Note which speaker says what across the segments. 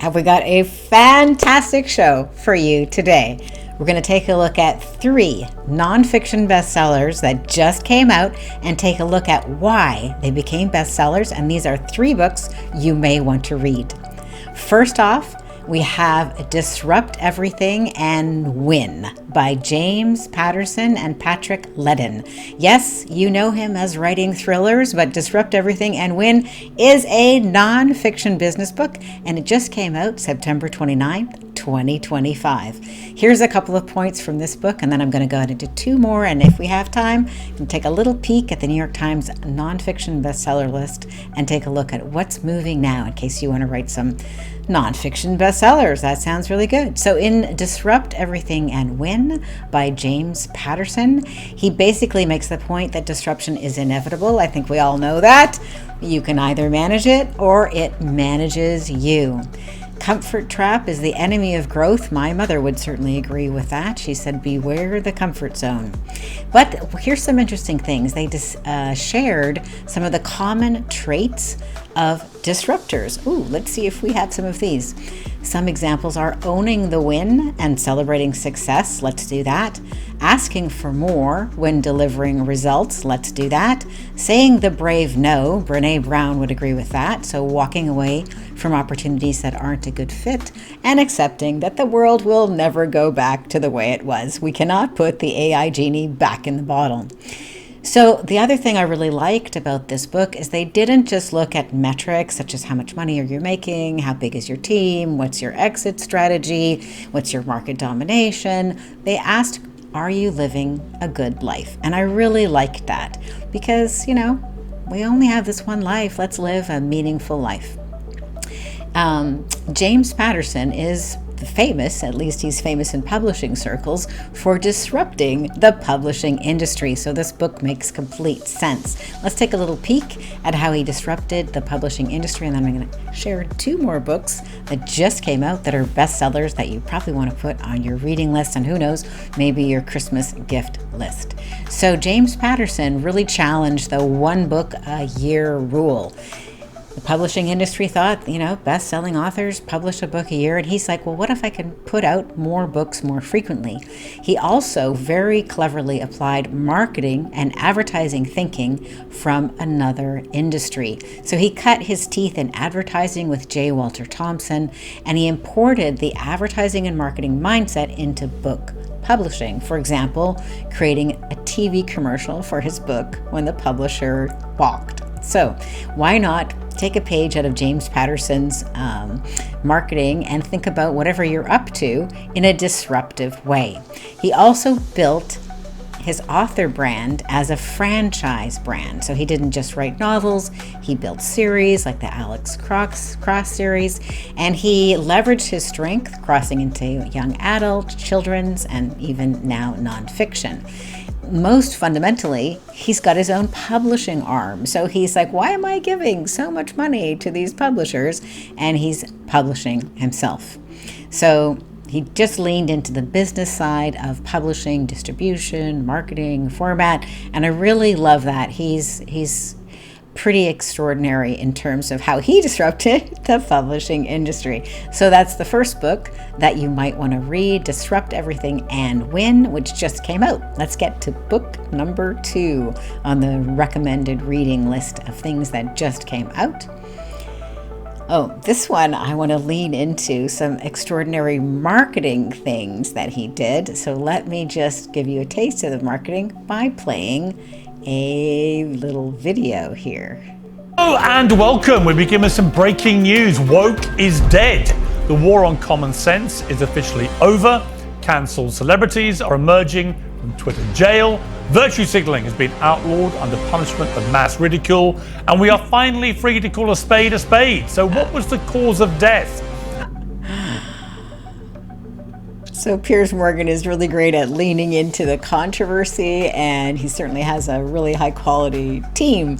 Speaker 1: have we got a fantastic show for you today. We're going to take a look at 3 nonfiction bestsellers that just came out and take a look at why they became bestsellers. And these are 3 books you may want to read. First off, we have Disrupt Everything and Win by James Patterson and Patrick Ledden. Yes, you know him as writing thrillers, but Disrupt Everything and Win is a nonfiction business book, and it just came out September 29th, 2025. Here's a couple of points from this book, and then I'm going to go into 2 more, and if we have time, we'll take a little peek at the New York Times nonfiction bestseller list and take a look at what's moving now in case you want to write some nonfiction bestsellers. That sounds really good. So in Disrupt Everything and Win by James Patterson, he basically makes the point that disruption is inevitable. I think we all know that. You can either manage it or it manages you. Comfort trap is the enemy of growth. My mother would certainly agree with that. She said, beware the comfort zone. But here's some interesting things. They shared some of the common traits of disruptors. Ooh, let's see if we have some of these. Some examples are owning the win and celebrating success. Let's do that. Asking for more when delivering results. Let's do that. Saying the brave no. Brene Brown would agree with that. So walking away from opportunities that aren't a good fit, and accepting that the world will never go back to the way it was. We cannot put the AI genie back in the bottle. So the other thing I really liked about this book is they didn't just look at metrics such as how much money are you making, how big is your team, what's your exit strategy, what's your market domination. They asked, are you living a good life? And I really liked that because, we only have this one life. Let's live a meaningful life. James Patterson is famous, at least he's famous in publishing circles, for disrupting the publishing industry. So this book makes complete sense. Let's take a little peek at how he disrupted the publishing industry, and then I'm going to share 2 more books that just came out that are bestsellers that you probably want to put on your reading list, and who knows, maybe your Christmas gift list. So James Patterson really challenged the 1 book a year rule. The publishing industry thought, best-selling authors publish a book a year. And he's like, well, what if I can put out more books more frequently? He also very cleverly applied marketing and advertising thinking from another industry. So he cut his teeth in advertising with J. Walter Thompson, and he imported the advertising and marketing mindset into book publishing. For example, creating a TV commercial for his book when the publisher balked. So why not take a page out of James Patterson's marketing and think about whatever you're up to in a disruptive way. He also built his author brand as a franchise brand. So he didn't just write novels, he built series like the Alex Cross series, and he leveraged his strength crossing into young adult, children's, and even now nonfiction. Most fundamentally, he's got his own publishing arm. So he's like, why am I giving so much money to these publishers? And he's publishing himself. So he just leaned into the business side of publishing, distribution, marketing, format. And I really love that. He's pretty extraordinary in terms of how he disrupted the publishing industry. So that's the first book that you might want to read, Disrupt Everything and Win, which just came out. Let's get to book number 2 on the recommended reading list of things that just came out. Oh, this one I want to lean into some extraordinary marketing things that he did. So let me just give you a taste of the marketing by playing a little video here.
Speaker 2: Hello and welcome. We begin with some breaking news. Woke is dead. The war on common sense is officially over. Cancelled celebrities are emerging from Twitter jail. Virtue signaling has been outlawed under punishment of mass ridicule. And we are finally free to call a spade a spade. So what was the cause of death?
Speaker 1: So Piers Morgan is really great at leaning into the controversy, and he certainly has a really high quality team.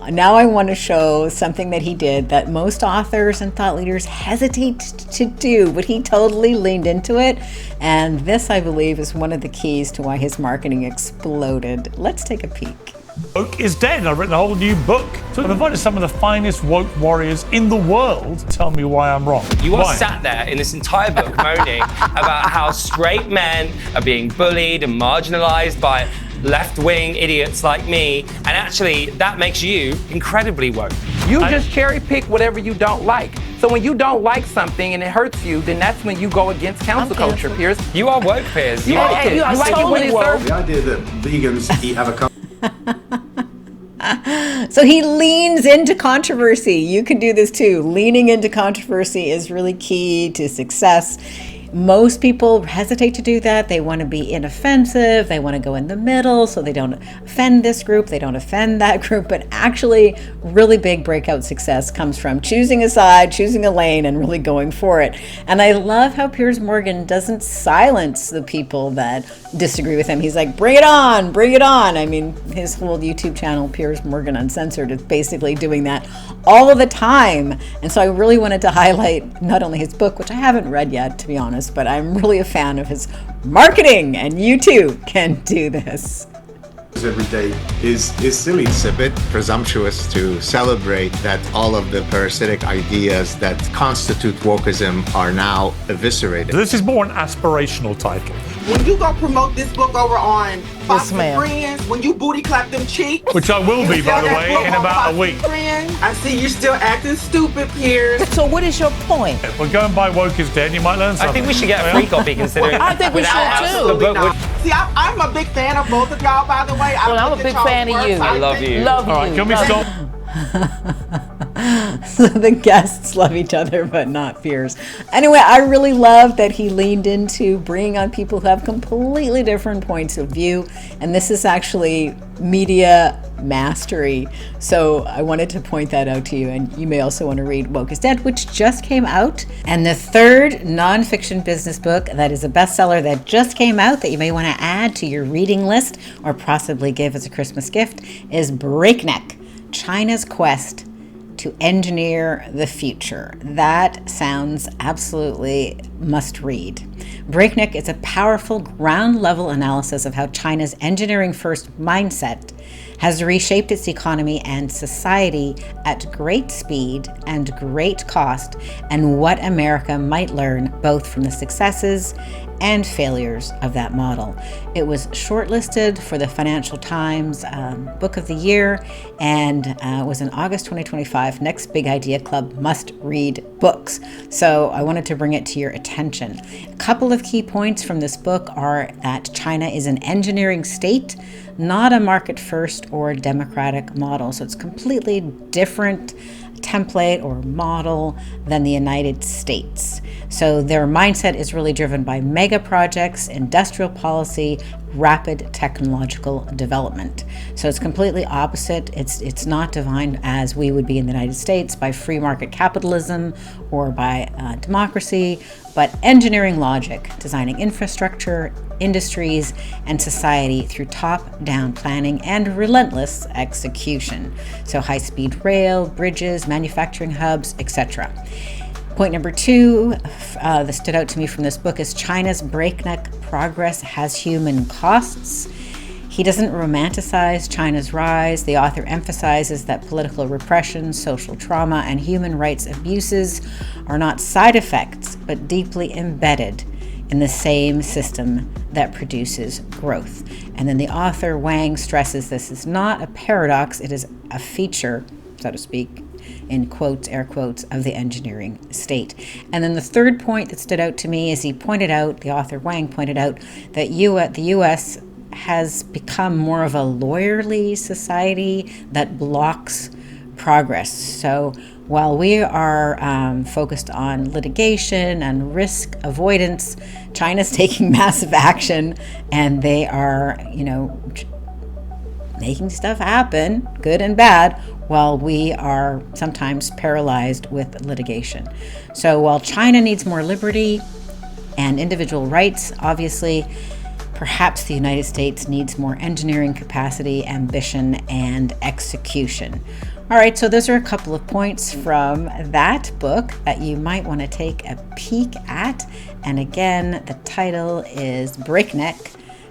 Speaker 1: Now I want to show something that he did that most authors and thought leaders hesitate to do, but he totally leaned into it. And this, I believe, is one of the keys to why his marketing exploded. Let's take a peek.
Speaker 2: Woke is dead, and I've written a whole new book. So I've invited some of the finest woke warriors in the world to tell me why I'm wrong.
Speaker 3: You are
Speaker 2: Why?
Speaker 3: sat there in this entire book moaning about how straight men are being bullied and marginalized by left-wing idiots like me, and actually that makes you incredibly woke.
Speaker 4: You just cherry pick whatever you don't like. So when you don't like something and it hurts you, then that's when you go against cancel culture, Piers.
Speaker 3: You are woke, Piers.
Speaker 4: You like it.
Speaker 5: you are
Speaker 4: You like it when
Speaker 5: totally
Speaker 4: it
Speaker 5: woke.
Speaker 4: serves.
Speaker 6: The idea that vegans eat avocado.
Speaker 1: So he leans into controversy. You can do this too. Leaning into controversy is really key to success. Most people hesitate to do that. They want to be inoffensive. They want to go in the middle so they don't offend this group. They don't offend that group. But actually, really big breakout success comes from choosing a side, choosing a lane, and really going for it. And I love how Piers Morgan doesn't silence the people that disagree with him. He's like, bring it on, bring it on. I mean, his whole YouTube channel, Piers Morgan Uncensored, is basically doing that all of the time. And so I really wanted to highlight not only his book, which I haven't read yet, to be honest, but I'm really a fan of his marketing, and you too can do this.
Speaker 6: Every day is silly.
Speaker 7: It's a bit presumptuous to celebrate that all of the parasitic ideas that constitute wokeism are now eviscerated.
Speaker 2: This is more an aspirational title.
Speaker 8: When you go promote this book over on Fox and
Speaker 5: ma'am.
Speaker 8: Friends, when you booty clap them cheeks,
Speaker 2: Which I will be, by the way, in about a week.
Speaker 8: Friends, I see you're still acting stupid, Piers.
Speaker 5: So what is your point?
Speaker 2: If we're going by woke is dead, you might learn something.
Speaker 3: I think we should get a free copy considering
Speaker 5: I think we
Speaker 3: without
Speaker 5: should,
Speaker 3: us,
Speaker 5: too.
Speaker 3: the book would...
Speaker 8: See, I'm a big fan of both of y'all, by the way.
Speaker 5: Well, I'm a big fan of you.
Speaker 3: I love you.
Speaker 5: Love
Speaker 2: All right,
Speaker 5: you.
Speaker 2: can we
Speaker 5: Love
Speaker 2: stop?
Speaker 1: So the guests love each other, but not Piers. Anyway, I really love that he leaned into bringing on people who have completely different points of view. And this is actually media mastery. So I wanted to point that out to you. And you may also want to read Woke is Dead, which just came out. And the third nonfiction business book that is a bestseller that just came out that you may want to add to your reading list or possibly give as a Christmas gift is Breakneck: China's Quest to Engineer the Future. That sounds absolutely must read. Breakneck is a powerful ground level analysis of how China's engineering first mindset has reshaped its economy and society at great speed and great cost, and what America might learn both from the successes and failures of that model. It was shortlisted for the Financial Times Book of the Year and was in August 2025 Next Big Idea Club Must Read Books. So I wanted to bring it to your attention. A couple of key points from this book are that China is an engineering state, not a market first or democratic model. So it's completely different template or model than the United States. So their mindset is really driven by mega projects, industrial policy, rapid technological development. So it's completely opposite. It's not defined as we would be in the United States by free market capitalism or by democracy, but engineering logic, designing infrastructure, industries, and society through top-down planning and relentless execution. So high-speed rail, bridges, manufacturing hubs, etc. Point number two that stood out to me from this book is China's breakneck progress has human costs. He doesn't romanticize China's rise. The author emphasizes that political repression, social trauma, and human rights abuses are not side effects, but deeply embedded in the same system that produces growth. And then the author, Wang, stresses this is not a paradox, it is a feature, so to speak, in quotes, air quotes, of the engineering state. And then the third point that stood out to me is he pointed out, the author Wang pointed out, that the U.S. has become more of a lawyerly society that blocks progress. So while we are focused on litigation and risk avoidance, China's taking massive action, and they are, making stuff happen, good and bad, while we are sometimes paralyzed with litigation. So while China needs more liberty and individual rights, obviously, perhaps the United States needs more engineering capacity, ambition, and execution. All right, so those are a couple of points from that book that you might want to take a peek at. And again, the title is Breakneck: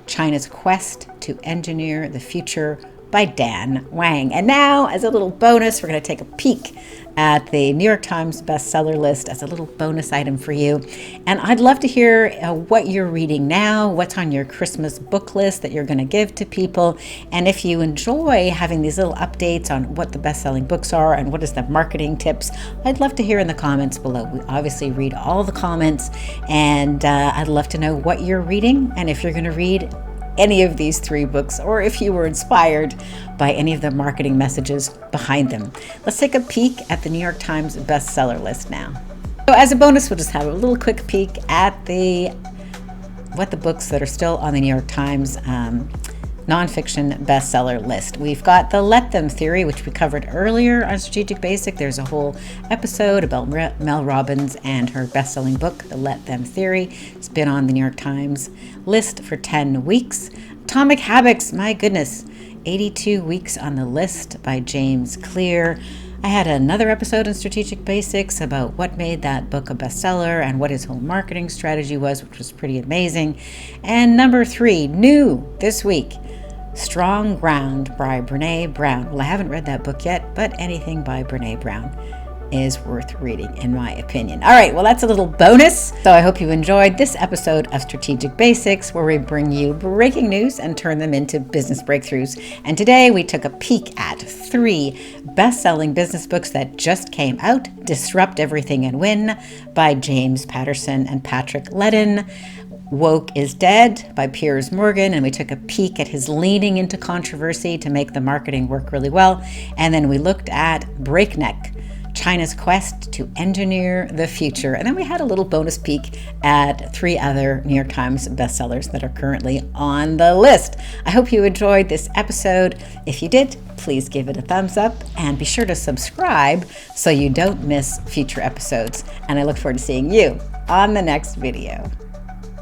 Speaker 1: China's Quest to Engineer the Future, by Dan Wang. And now, as a little bonus, we're going to take a peek at the New York Times bestseller list as a little bonus item for you. And I'd love to hear what you're reading now, what's on your Christmas book list that you're going to give to people. And if you enjoy having these little updates on what the best-selling books are and what is the marketing tips, I'd love to hear in the comments below. We obviously read all the comments, and I'd love to know what you're reading and if you're going to read any of these 3 books, or if you were inspired by any of the marketing messages behind them. Let's take a peek at the New York Times bestseller list now. So as a bonus, we'll just have a little quick peek at what the books that are still on the New York Times nonfiction bestseller list. We've got The Let Them Theory, which we covered earlier on Strategic Basic. There's a whole episode about Mel Robbins and her best-selling book, The Let Them Theory. It's been on the New York Times list for 10 weeks. Atomic Habits, my goodness, 82 weeks on the list by James Clear. I had another episode on Strategic Basics about what made that book a bestseller and what his whole marketing strategy was, which was pretty amazing. And number 3, new this week, Strong Ground by Brené Brown. Well, I haven't read that book yet, but anything by Brené Brown is worth reading, in my opinion. All right, well, that's a little bonus. So I hope you enjoyed this episode of Strategic Basics, where we bring you breaking news and turn them into business breakthroughs. And today we took a peek at 3 best-selling business books that just came out: Disrupt Everything and Win by James Patterson and Patrick Ledden, Woke is Dead by Piers Morgan, and we took a peek at his leaning into controversy to make the marketing work really well. And then we looked at Breakneck, China's Quest to Engineer the Future. And then we had a little bonus peek at 3 other New York Times bestsellers that are currently on the list. I hope you enjoyed this episode. If you did, please give it a thumbs up and be sure to subscribe so you don't miss future episodes. And I look forward to seeing you on the next video.